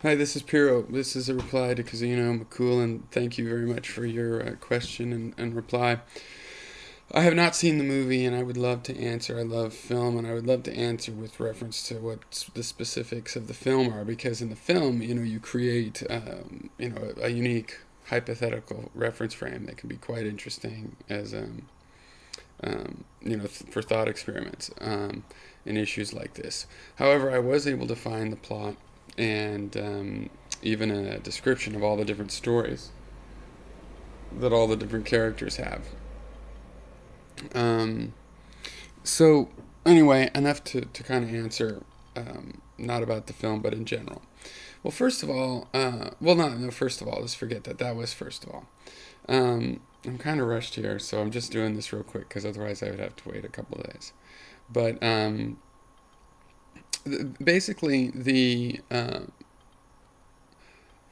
Hi, this is Piro. This is a reply to cousinomacul, and thank you very much for your question and reply. I have not seen the movie, and I would love to answer. I love film, and I would love to answer with reference to what the specifics of the film are, because in the film, you create, a unique hypothetical reference frame that can be quite interesting as, for thought experiments in issues like this. However, I was able to find the plot and even a description of all the different stories that all the different characters have. Um, so, anyway, enough to kind of answer, not about the film, but in general. Well, first of all, no, first of all, let's forget that. That was first of all. I'm kind of rushed here, so I'm just doing this real quick because otherwise I would have to wait a couple of days. But basically, the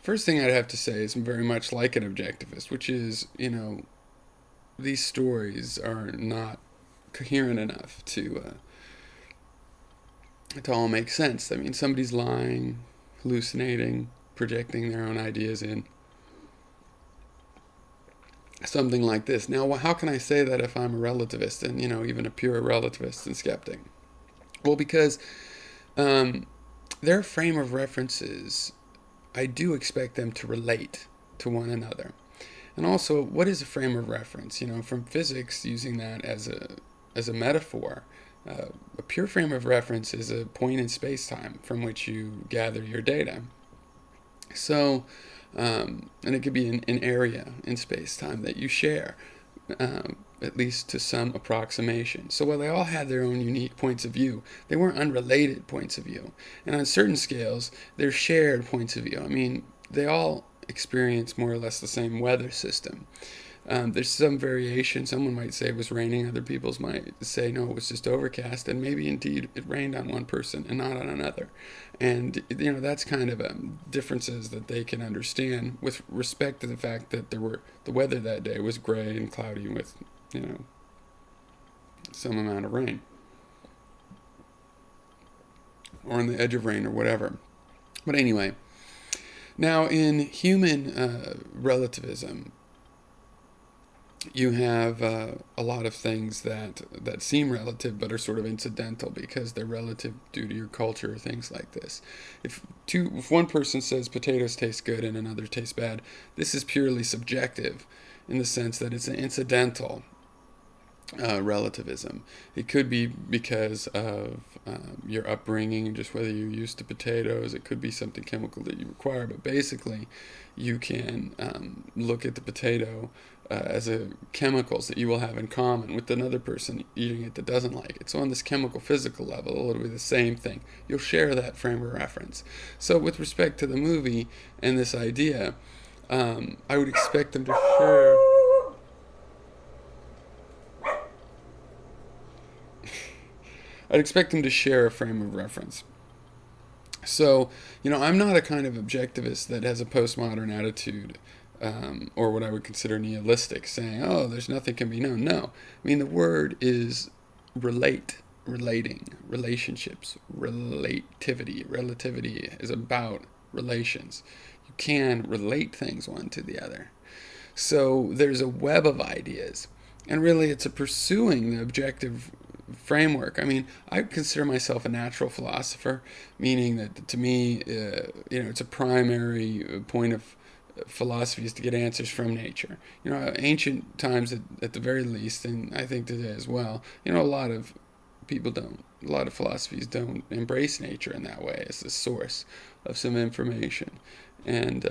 first thing I'd have to say is I'm very much like an objectivist, which is, these stories are not coherent enough to all make sense. I mean, somebody's lying, hallucinating, projecting their own ideas in something like this. Now, how can I say that if I'm a relativist and, even a pure relativist and skeptic? Well, because their frame of references, I do expect them to relate to one another. And also, what is a frame of reference? From physics, using that as a metaphor, a pure frame of reference is a point in space-time from which you gather your data. So, and it could be an area in space-time that you share, at least to some approximation. So while they all had their own unique points of view, they weren't unrelated points of view. And on certain scales, they're shared points of view. I mean, they all experience more or less the same weather system. There's some variation. Someone might say it was raining. Other people might say, no, it was just overcast. And maybe indeed it rained on one person and not on another. And, that's kind of differences that they can understand with respect to the fact that the weather that day was gray and cloudy with, some amount of rain. Or on the edge of rain or whatever. But anyway, now in human relativism, you have a lot of things that seem relative but are sort of incidental because they're relative due to your culture or things like this. If one person says potatoes taste good and another taste bad, this is purely subjective in the sense that it's an incidental relativism. It could be because of your upbringing and just whether you're used to potatoes. It could be something chemical that you require, but basically you can look at the potato as a chemicals that you will have in common with another person eating it that doesn't like it. So on this chemical physical level, it'll be the same thing. You'll share that frame of reference. So with respect to the movie and this idea, I would expect them to share. I'd expect them to share a frame of reference. So, I'm not a kind of objectivist that has a postmodern attitude, or what I would consider nihilistic, saying, oh, there's nothing can be known. No. I mean, the word is relating, relationships, relativity. Relativity is about relations. You can relate things one to the other. So there's a web of ideas. And really, it's a pursuing the objective framework. I mean, I consider myself a natural philosopher, meaning that to me, it's a primary point of philosophy is to get answers from nature. Ancient times at the very least, and I think today as well, a lot of a lot of philosophies don't embrace nature in that way as the source of some information. And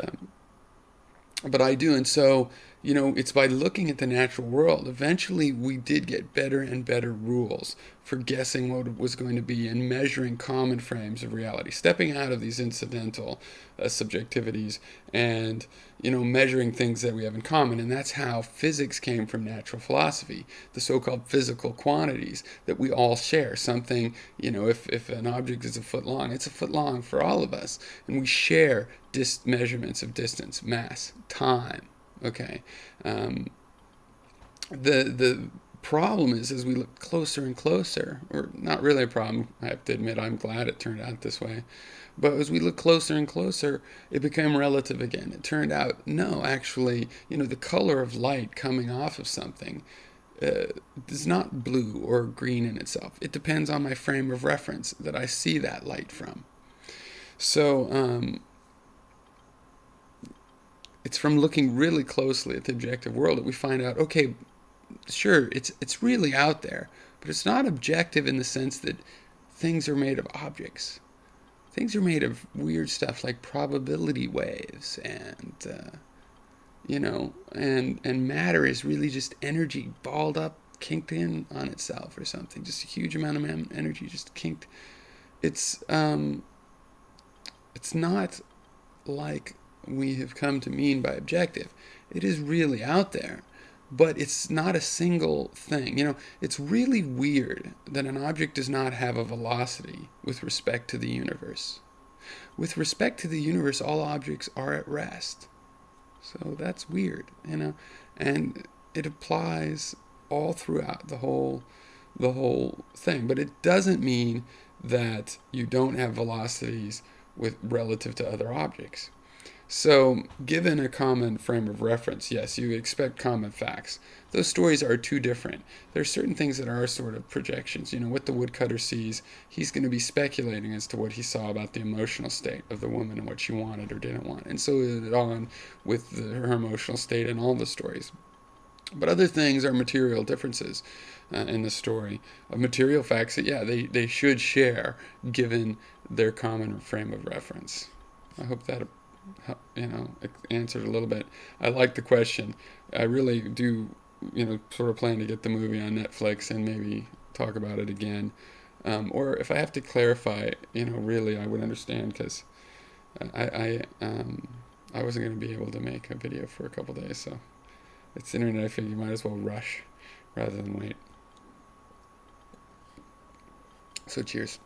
but I do. And so, it's by looking at the natural world. Eventually, we did get better and better rules for guessing what it was going to be and measuring common frames of reality, stepping out of these incidental subjectivities and, measuring things that we have in common. And that's how physics came from natural philosophy, the so-called physical quantities that we all share. Something, if an object is a foot long, it's a foot long for all of us. And we share measurements of distance, mass, time. Okay. The problem is, as we look closer and closer, or not really a problem, I have to admit, I'm glad it turned out this way, but as we look closer and closer, it became relative again. It turned out, no, actually, the color of light coming off of something is not blue or green in itself. It depends on my frame of reference that I see that light from. So it's from looking really closely at the objective world that we find out, okay, sure, it's really out there, but it's not objective in the sense that things are made of objects. Things are made of weird stuff like probability waves, and and matter is really just energy balled up, kinked in on itself or something. Just a huge amount of energy just kinked. It's not like we have come to mean by objective. It is really out there, but it's not a single thing. It's really weird that an object does not have a velocity with respect to the universe. With respect to the universe, all objects are at rest. So that's weird, and it applies all throughout the whole thing. But it doesn't mean that you don't have velocities with relative to other objects. So, given a common frame of reference, yes, you expect common facts. Those stories are too different. There are certain things that are sort of projections. What the woodcutter sees, he's going to be speculating as to what he saw about the emotional state of the woman and what she wanted or didn't want. And so is it on with her emotional state in all the stories. But other things are material differences in the story. Material facts that, yeah, they should share given their common frame of reference. I hope that answered a little bit. I like the question. I really do, sort of plan to get the movie on Netflix and maybe talk about it again. Or if I have to clarify, really, I would understand, because I wasn't going to be able to make a video for a couple days, so it's the internet. I figure you might as well rush rather than wait. So cheers.